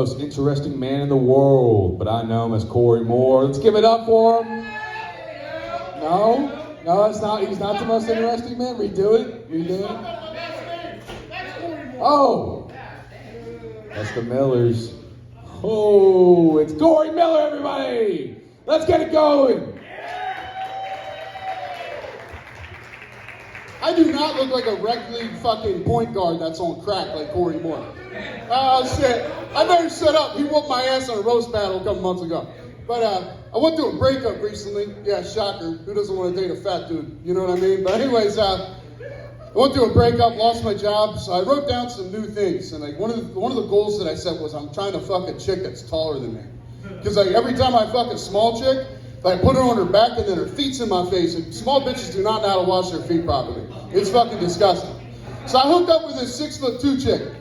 Most interesting man in the world, but I know him as Corey Moore. Let's give it up for him. No, it's not. He's not the most interesting man. Redo it. Oh, that's the Millers. Oh, it's Corey Miller, everybody. Let's get it going. I do not look like a rec league fucking point guard that's on crack like Corey Moore. Oh shit. I better shut up. He whooped my ass in a roast battle a couple months ago. But I went through a breakup recently. Yeah, shocker. Who doesn't want to date a fat dude? You know what I mean? But anyways, I went through a breakup, lost my job, so I wrote down some new things. And like one of the goals that I set was I'm trying to fuck a chick that's taller than me. Because like every time I fuck a small chick, I put her on her back and then her feet's in my face. And small bitches do not know how to wash their feet properly. It's fucking disgusting. So I hooked up with this 6'2" chick.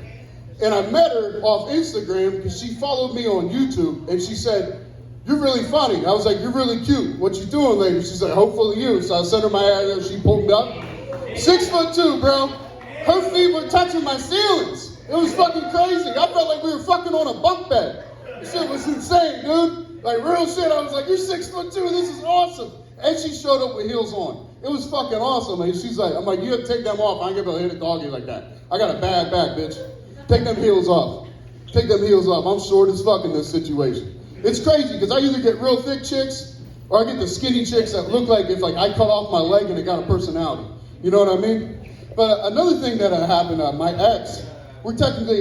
And I met her off Instagram because she followed me on YouTube. And she said, "You're really funny." I was like, "You're really cute. What you doing later?" She's like, "Hopefully you." So I sent her my ad. She pulled me up. 6'2", bro. Her feet were touching my ceilings. It was fucking crazy. I felt like we were fucking on a bunk bed. This shit was insane, dude. Like real shit. I was like, "You're 6'2". This is awesome." And she showed up with heels on. It was fucking awesome. And she's like, I'm like, "You have to take them off. I ain't gonna be able to hit a doggy like that. I got a bad back, bitch. Take them heels off. Take them heels off. I'm short as fuck in this situation." It's crazy because I either get real thick chicks or I get the skinny chicks that look like if like I cut off my leg and they got a personality. You know what I mean? But another thing that happened, my ex, we're technically,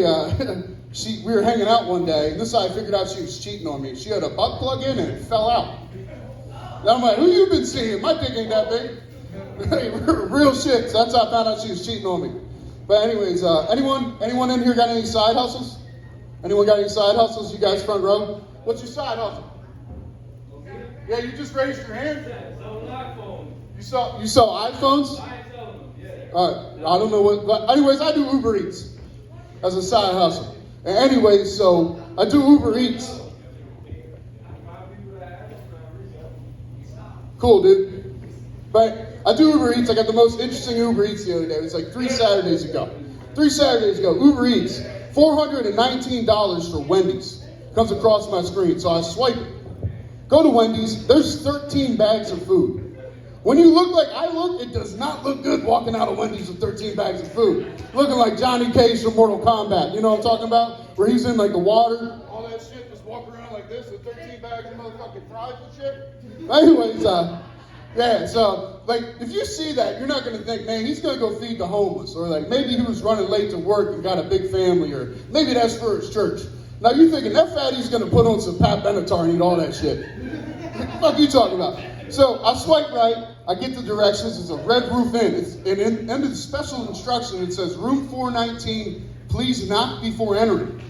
we were hanging out one day, and this is how I figured out she was cheating on me. She had a butt plug in and it fell out. And I'm like, "Who you been seeing? My dick ain't that big." Real shit. So that's how I found out she was cheating on me. But anyways, anyone in here got any side hustles? Anyone got any side hustles? You guys front row? What's your side hustle? Yeah, you just raised your hand? You sell iPhones? All right, I don't know what, but anyways, I do Uber Eats as a side hustle. And anyways, so I do Uber Eats. Cool, dude. But I do Uber Eats. I got the most interesting Uber Eats the other day. It was like 3 Saturdays ago. Uber Eats, $419 for Wendy's. Comes across my screen, so I swipe it. Go to Wendy's, there's 13 bags of food. When you look like I look, it does not look good walking out of Wendy's with 13 bags of food. Looking like Johnny Cage from Mortal Kombat. You know what I'm talking about? Where he's in like the water, all that shit, just walking around like this with 13 bags of motherfucking fries and shit. Anyways, yeah, so like if you see that, you're not gonna think, "Man, he's gonna go feed the homeless," or like maybe he was running late to work and got a big family, or maybe that's for his church. Now you're thinking that fatty's gonna put on some Pat Benatar and eat all that shit. What the fuck you talking about? So I swipe right, I get the directions, it's a Red Roof Inn. And under the special instruction it says room 419, please knock before entering.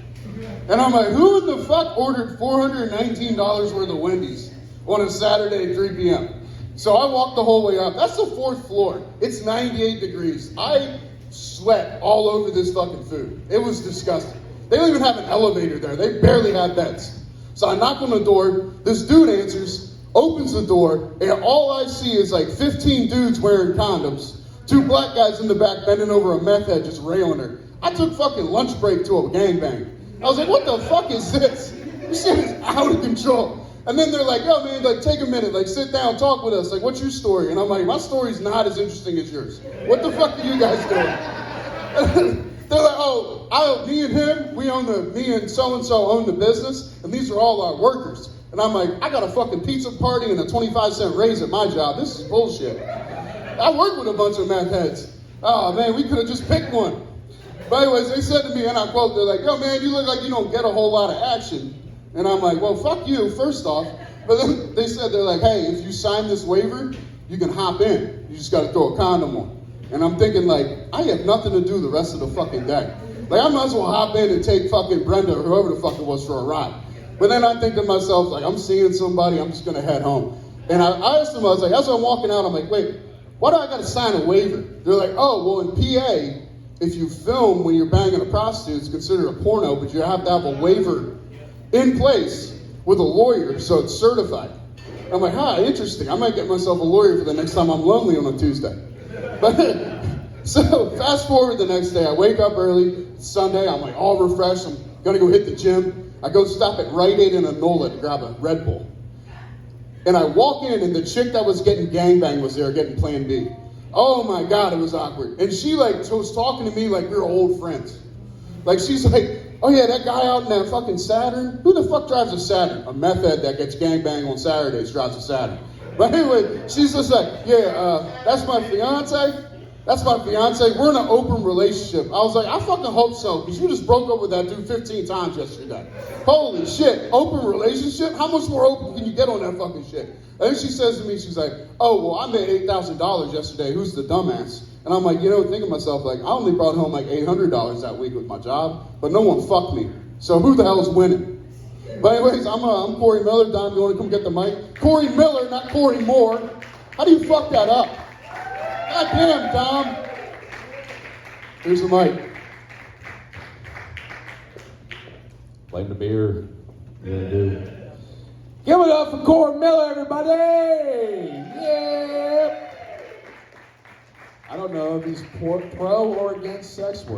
And I'm like, who in the fuck ordered $419 worth of Wendy's on a Saturday at 3 p.m.? So I walked the whole way up. That's the 4th floor. It's 98 degrees. I sweat all over this fucking food. It was disgusting. They don't even have an elevator there. They barely have beds. So I knock on the door. This dude answers, opens the door, and all I see is like 15 dudes wearing condoms. 2 black guys in the back bending over a meth head just railing her. I took fucking lunch break to a gangbang. I was like, what the fuck is this? This shit is out of control. And then they're like, "Yo, man, like, take a minute, like, sit down, talk with us. Like, what's your story?" And I'm like, "My story's not as interesting as yours. What the fuck are you guys doing?" They're like, me and him, me and so-and-so own the business, and these are all our workers. And I'm like, "I got a fucking pizza party and a 25-cent raise at my job. This is bullshit. I work with a bunch of meth heads. Oh, man, we could have just picked one." But anyways, they said to me, and I quote, they're like, "Yo, man, you look like you don't get a whole lot of action." And I'm like, "Well, fuck you, first off." But then they said, they're like, "Hey, if you sign this waiver, you can hop in. You just got to throw a condom on." And I'm thinking, like, I have nothing to do the rest of the fucking day. Like, I might as well hop in and take fucking Brenda or whoever the fuck it was for a ride. But then I think to myself, like, I'm seeing somebody, I'm just going to head home. And I asked them, I was like, as I'm walking out, I'm like, "Wait, why do I got to sign a waiver?" They're like, "Oh, well, in PA, if you film when you're banging a prostitute, it's considered a porno, but you have to have a waiver in place with a lawyer, so it's certified." I'm like, interesting. I might get myself a lawyer for the next time I'm lonely on a Tuesday. But so fast forward the next day, I wake up early, it's Sunday, I'm like all refreshed, I'm gonna go hit the gym. I go stop at Rite Aid and Enola to grab a Red Bull. And I walk in, and the chick that was getting gangbanged was there getting Plan B. Oh my God, it was awkward. And she like was talking to me like we were old friends. Like she's like, oh yeah, that guy out in that fucking Saturn? Who the fuck drives a Saturn? A meth head that gets gangbanged on Saturdays drives a Saturn. But anyway, she's just like, yeah, that's my fiance. That's my fiance. We're in an open relationship. I was like, I fucking hope so, because you just broke up with that dude 15 times yesterday. Holy shit, open relationship? How much more open can you get on that fucking shit? And then she says to me, she's like, oh, well, I made $8,000 yesterday. Who's the dumbass? And I'm like, thinking to myself, like, I only brought home like $800 that week with my job, but no one fucked me. So who the hell's winning? But anyways, I'm Corey Miller. Dom, you want to come get the mic? Corey Miller, not Corey Moore. How do you fuck that up? God damn, Dom. Here's the mic. Blame the beer. Yeah, dude. Give it up for Corey Miller, everybody! Yeah! I don't know if he's pro or against sex work.